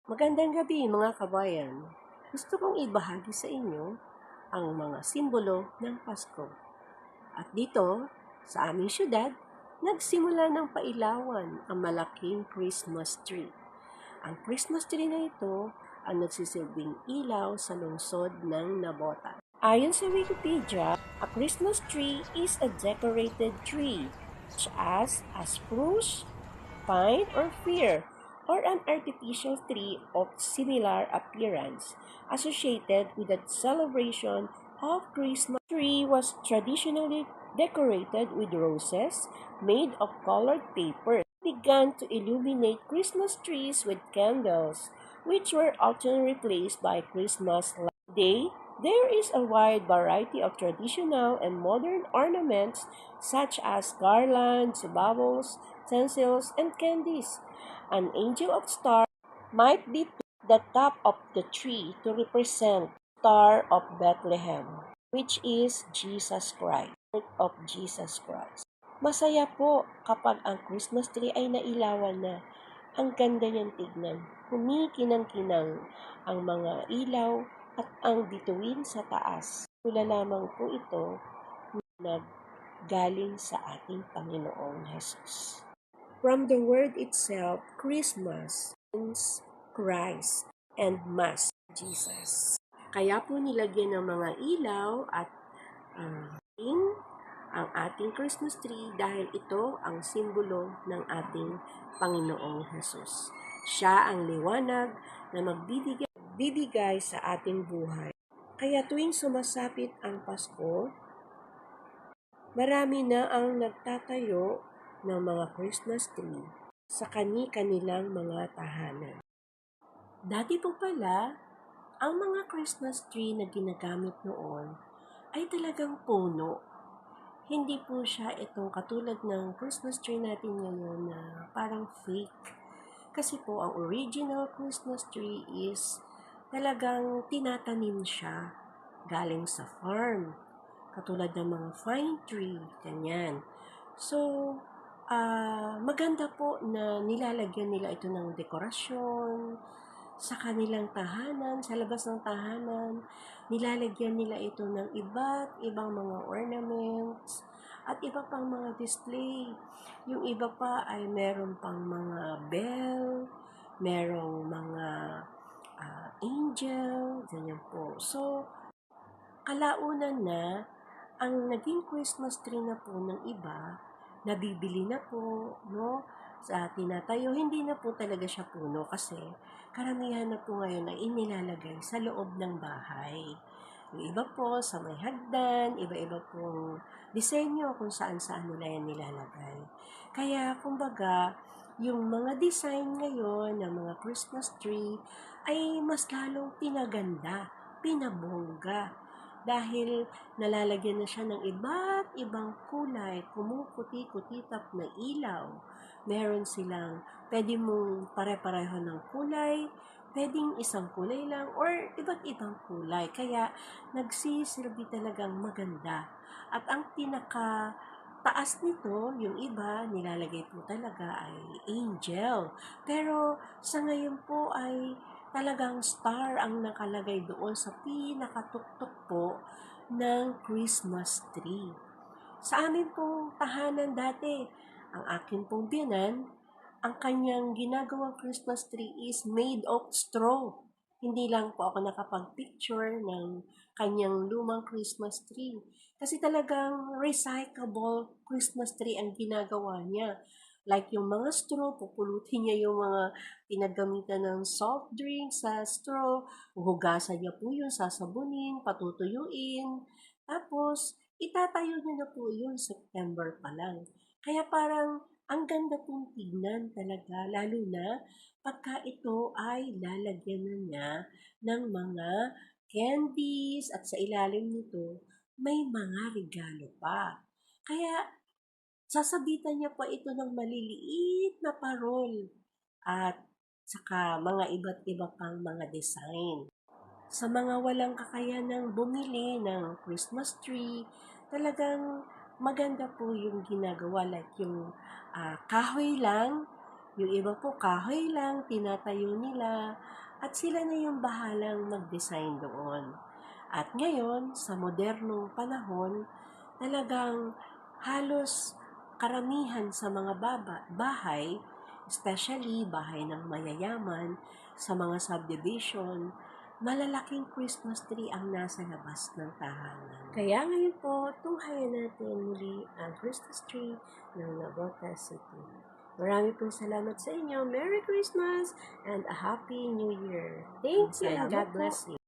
Magandang gabi mga kabayan. Gusto kong ibahagi sa inyo ang mga simbolo ng Pasko. At dito, sa aming syudad, nagsimula ng pailawan ang malaking Christmas tree. Ang Christmas tree na ito ang nagsisilbing ilaw sa lungsod ng Nabota. Ayon sa Wikipedia, a Christmas tree is a decorated tree, such as a spruce, pine, or fir, or an artificial tree of similar appearance associated with the celebration of Christmas. The tree was traditionally decorated with roses made of colored paper. Began to illuminate Christmas trees with candles, which were often replaced by Christmas lights. Today, there is a wide variety of traditional and modern ornaments such as garlands, baubles, stencils, and candies. An angel of stars might be at the top of the tree to represent the Star of Bethlehem, which is Jesus Christ, birth of Jesus Christ. Masaya po kapag ang Christmas tree ay nailawan na. Ang ganda niyang tignan. Kumikinang-kinang ang mga ilaw at ang bituin sa taas. Tula lamang po ito na galing sa ating Panginoong Jesus. From the word itself, Christmas means Christ and Mass, Jesus. Kaya po nilagyan ng mga ilaw at uh, ang ating Christmas tree dahil ito ang simbolo ng ating Panginoong Jesus. Siya ang liwanag na magbibigay sa ating buhay. Kaya tuwing sumasapit ang Pasko, marami na ang nagtatayo ng mga Christmas tree sa kani-kanilang mga tahanan. Dati po pala, ang mga Christmas tree na ginagamit noon ay talagang puno. Hindi po siya itong katulad ng Christmas tree natin ngayon na parang fake. Kasi po, ang original Christmas tree is talagang tinatanim siya galing sa farm. Katulad ng mga fine tree, ganyan. So, maganda po na nilalagyan nila ito ng dekorasyon sa kanilang tahanan, sa labas ng tahanan. Nilalagyan nila ito ng iba't ibang mga ornaments at iba pang mga display. Yung iba pa ay meron pang mga bell, merong mga angel, ganyan po. So, kalaunan na, ang naging Christmas tree na po ng iba, nabibili na po, no? Sa tinatayo, hindi na po talaga siya puno kasi karamihan na po ngayon ay inilalagay sa loob ng bahay. Yung iba po sa may hagdan, iba-iba pong disenyo kung saan-saan nila yan nilalagay. Kaya, kumbaga, yung mga design ngayon ng mga Christmas tree ay mas lalong pinaganda, pinabongga dahil nalalagyan na siya ng iba't ibang kulay, kumukuti-kutitap na ilaw. Meron silang, pwede mong pare-pareho ng kulay, pwedeng isang kulay lang, or iba't ibang kulay. Kaya, nagsisilbi talagang maganda. At ang pinaka taas nito, yung iba, nilalagay po talaga ay angel. Pero, sa ngayon po ay talagang star ang nakalagay doon sa pinakatuktok po ng Christmas tree. Sa amin pong tahanan dati, ang akin pong biyanan, ang kanyang ginagawang Christmas tree is made of straw. Hindi lang po ako nakapag-picture ng kanyang lumang Christmas tree. Kasi talagang recyclable Christmas tree ang ginagawa niya. Like yung mga straw, pupulutin niya yung mga pinagamitan ng soft drink sa straw, hugasan niya po yun, sasabunin, patutuyuin, tapos itatayo niya na po yun September pa lang. Kaya parang ang ganda pong tignan talaga, lalo na pagka ito ay lalagyan na niya ng mga candies at sa ilalim nito may mga regalo pa. Kaya sasabitan niya pa ito ng maliliit na parol at saka mga iba't iba pang mga design. Sa mga walang kakayanang bumili ng Christmas tree, talagang maganda po yung ginagawa. Like yung kahoy lang, Yung iba po kahoy lang, tinatayo nila, at sila na yung bahalang mag-design doon. At ngayon, sa modernong panahon, talagang halos karamihan sa mga bahay, especially bahay ng mayayaman, sa mga subdivision, malalaking Christmas tree ang nasa labas ng tahanan. Kaya ngayon po, tunghayan natin muli ang Christmas tree ng Navotas City. Marami pong salamat sa inyo. Merry Christmas and a Happy New Year. Thank you and God bless you.